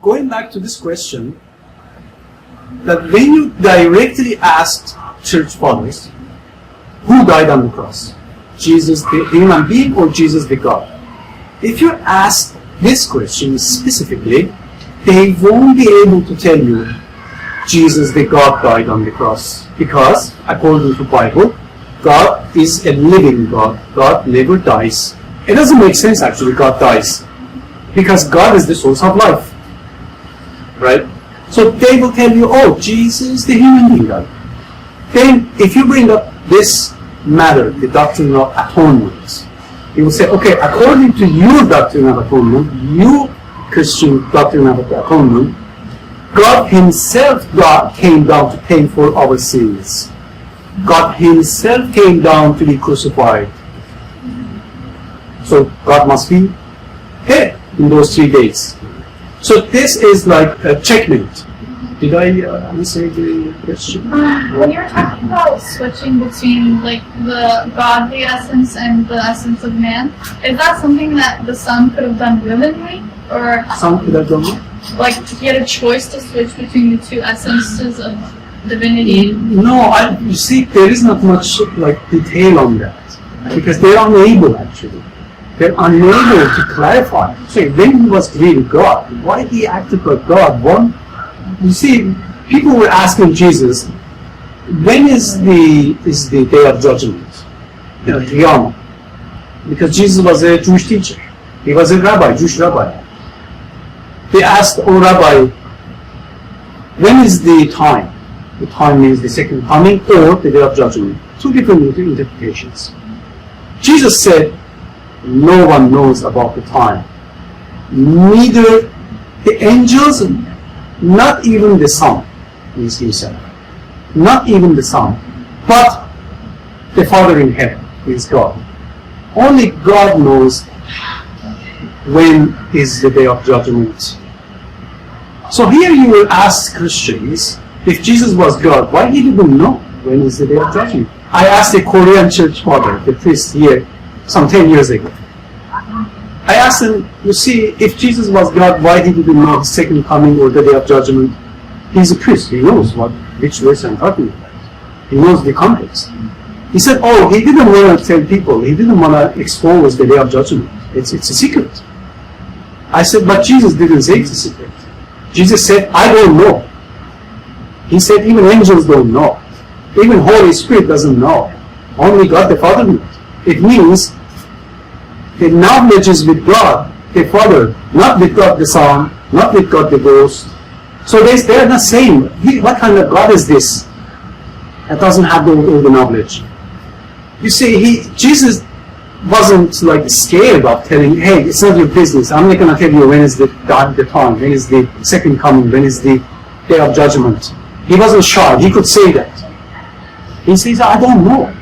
going back to this question, that when you directly asked church fathers, who died on the cross? Jesus the human being or Jesus the God? If you ask this question specifically, they won't be able to tell you Jesus the God died on the cross. Because, according to the Bible, God is a living God. God never dies. It doesn't make sense actually, God dies. Because God is the source of life. Right? So they will tell you, oh, Jesus the human being died. Then, if you bring up this matter, the doctrine of atonement, you will say, okay, according to your doctrine of atonement, you Christian doctrine of atonement, God Himself came down to pay for our sins. God Himself came down to be crucified. So God must be dead in those 3 days. So this is like a checkmate. Did I answer the question? When you're talking about switching between like the godly essence and the essence of man, is that something that the Son could have done willingly, or Son could have done what? Like he had a choice to switch between the two essences of divinity? No, you see, there is not much like detail on that because they're unable actually. They're unable to clarify. So when He was really God, why He acted like God? One. You see, people were asking Jesus, when is the day of judgment? Qiyamah. Because Jesus was a Jewish teacher. He was a rabbi, Jewish rabbi. They asked, oh Rabbi, when is the time? The time means the second coming or the day of judgment. Two different interpretations. Jesus said, no one knows about the time. Neither the angels, not even the Son, means Himself. Not even the Son, but the Father in heaven, is God. Only God knows when is the day of judgment. So here you will ask Christians, if Jesus was God, why He didn't know when is the day of judgment? I asked a Korean church father, the priest here, some 10 years ago. I asked him, you see, if Jesus was God, why He didn't know the second coming or the day of judgment? He's a priest, he knows which verse I'm talking about. He knows the context. He said, oh, He didn't want to tell people, He didn't want to expose the day of judgment. It's a secret. I said, but Jesus didn't say it's a secret. Jesus said, I don't know. He said, even angels don't know. Even Holy Spirit doesn't know. Only God the Father knows. It means the knowledge is with God the Father, not with God the Son, not with God the Ghost. So they're not saying, what kind of God is this that doesn't have all the knowledge? You see, Jesus wasn't like scared of telling, hey, it's not your business. I'm not going to tell you when is the time, when is the second coming, when is the day of judgment. He wasn't shy. He could say that. He says, I don't know.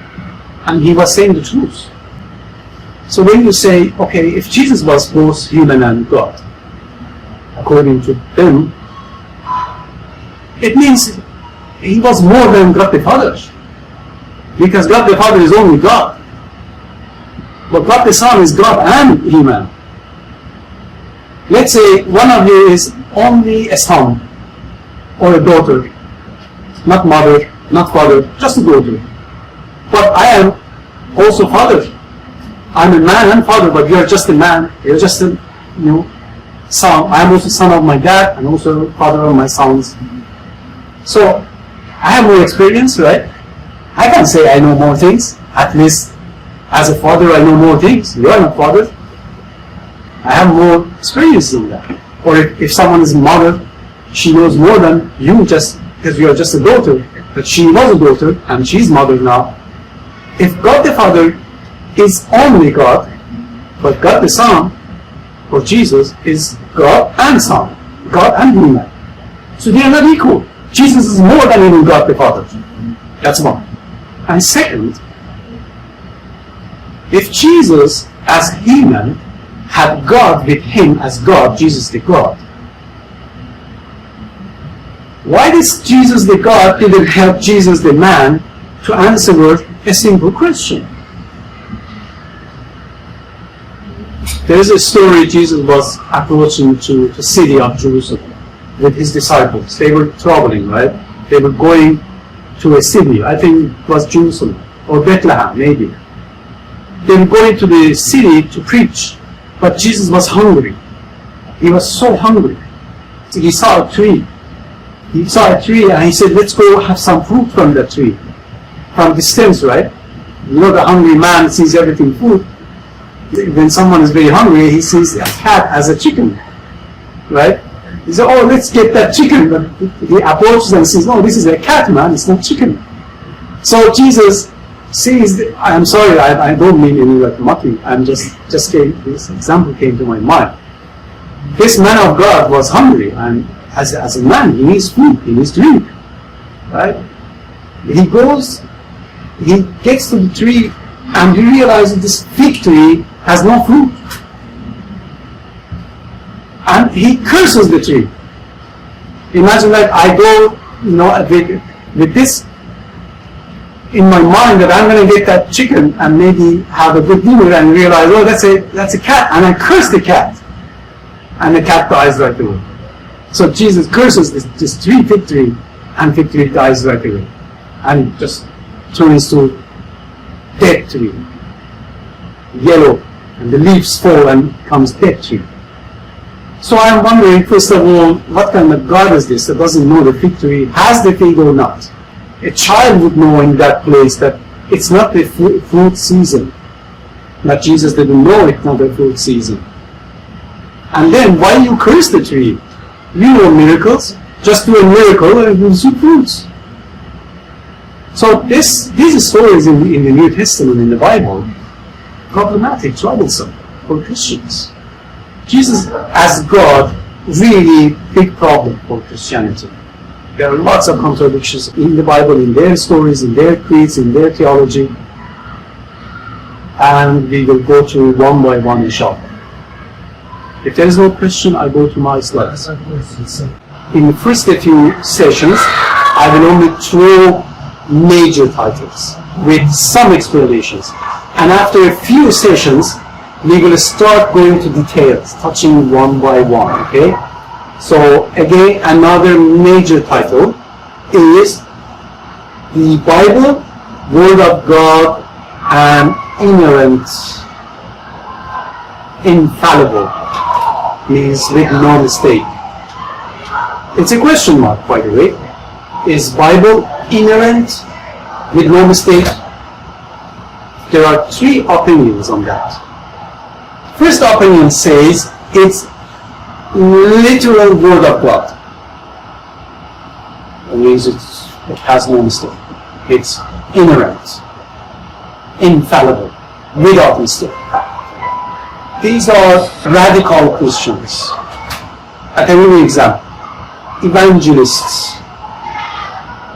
And He was saying the truth. So when you say, okay, if Jesus was both human and God, according to them, it means He was more than God the Father. Because God the Father is only God. But God the Son is God and human. Let's say one of you is only a son or a daughter, not mother, not father, just a daughter. But I am also father. I'm a man and father, but you are just a man. You're just a son. I am also son of my dad and also father of my sons. So I have more experience, right? I can say I know more things. At least as a father, I know more things. You are not father. I have more experience in that. Or if someone is a mother, she knows more than you just because you are just a daughter. But she was a daughter and she's mother now. If God the Father is only God, but God the Son, or Jesus, is God and Son, God and human. So they are not equal. Jesus is more than even God the Father. That's one. And second, if Jesus as human had God with Him as God, Jesus the God, why does Jesus the God didn't help Jesus the man to answer a simple question? There is a story. Jesus was approaching to the city of Jerusalem with his disciples. They were traveling, right? They were going to a city. I think it was Jerusalem or Bethlehem, maybe. They were going to the city to preach, but Jesus was hungry. He was so hungry. He saw a tree. He saw a tree and he said, let's go have some fruit from that tree. From distance, right? You know, the hungry man sees everything food. When someone is very hungry, he sees a cat as a chicken, right? He says, oh, let's get that chicken. But he approaches and says, no, this is a cat, man. It's not chicken. So Jesus says, I'm sorry, I don't mean any like mocking. This example came to my mind. This man of God was hungry, and as a man, he needs food, he needs drink, right? He goes, he gets to the tree, and he realizes this fig tree has no fruit. And he curses the tree. Imagine like I go, you know, with this in my mind that I'm going to get that chicken and maybe have a good dinner and realize, oh, that's a cat, and I curse the cat. And the cat dies right away. So Jesus curses this tree, fig tree, and fig tree dies right away. And it just turns to dead tree, yellow, and the leaves fall and becomes dead tree. So I'm wondering, first of all, what kind of God is this that doesn't know the fig tree has the fig or not? A child would know in that place that it's not the fruit season. But Jesus didn't know it's not the fruit season. And then why you curse the tree? You know miracles. Just do a miracle and it gives you fruits. So these stories in the New Testament, in the Bible, problematic, troublesome for Christians. Jesus as God, really big problem for Christianity. There are lots of contradictions in the Bible, in their stories, in their creeds, in their theology. And we will go through one by one, inshallah. If there is no question, I go to my slides. In the first few sessions, I will only throw major titles with some explanations. And after a few sessions, we will start going to details, touching one by one, okay? So again, another major title is the Bible, Word of God, and inerrant, infallible, means with no mistake. It's a question mark, by the way. Is Bible inerrant, with no mistake? There are three opinions on that. First opinion says it's literal Word of God. That means it has no mistake. It's inerrant, infallible, without mistake. These are radical Christians. I can give you an example.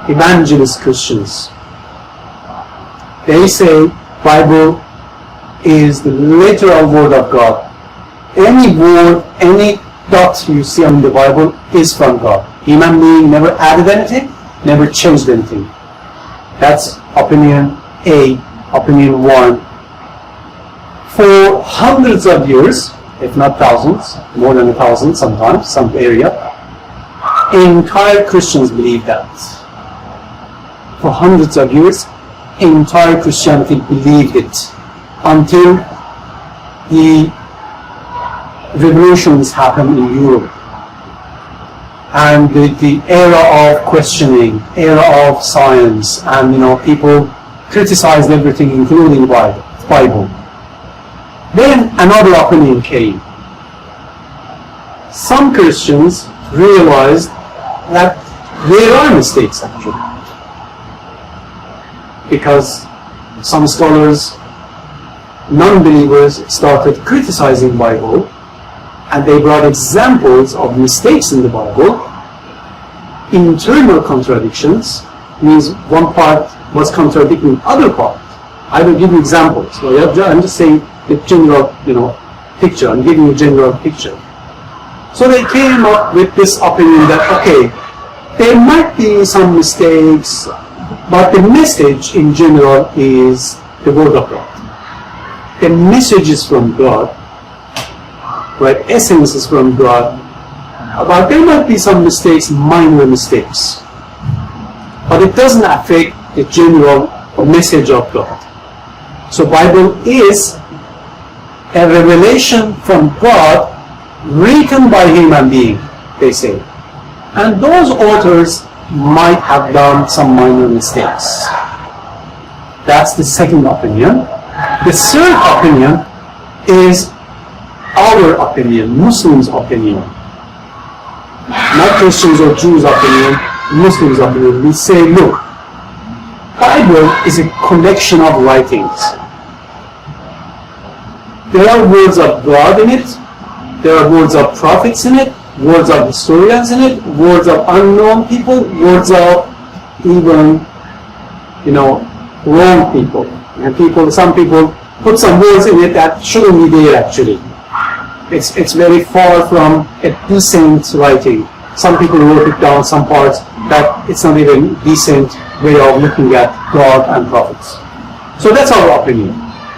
Evangelist Christians. They say Bible is the literal Word of God. Any word, any dot you see on the Bible is from God. Human being never added anything, never changed anything. That's opinion A, opinion 1. For hundreds of years, if not thousands, more than 1,000 sometimes, some area, entire Christians believe that. For hundreds of years, entire Christianity believed it until the revolutions happened in Europe. And the era of questioning, era of science, and people criticized everything, including the Bible. Then another opinion came. Some Christians realized that there are mistakes actually, because some scholars, non-believers, started criticizing the Bible, and they brought examples of mistakes in the Bible. Internal contradictions means one part was contradicting other part. I will give you examples. So I'm just saying the general, picture. I'm giving you a general picture. So they came up with this opinion that, okay, there might be some mistakes, but the message in general is the Word of God. The message is from God, right? Essence is from God. But there might be some mistakes, minor mistakes. But it doesn't affect the general message of God. So Bible is a revelation from God written by human being, they say. And those authors might have done some minor mistakes. That's the second opinion. The third opinion is our opinion, Muslims' opinion. Not Christians or Jews' opinion, Muslims' opinion. We say, look, Bible is a collection of writings. There are words of God in it, there are words of prophets in it, words of historians in it, words of unknown people, words of even, wrong people. And some people put some words in it that shouldn't be there actually. It's very far from a decent writing. Some people wrote it down, some parts, that it's not even decent way of looking at God and prophets. So that's our opinion.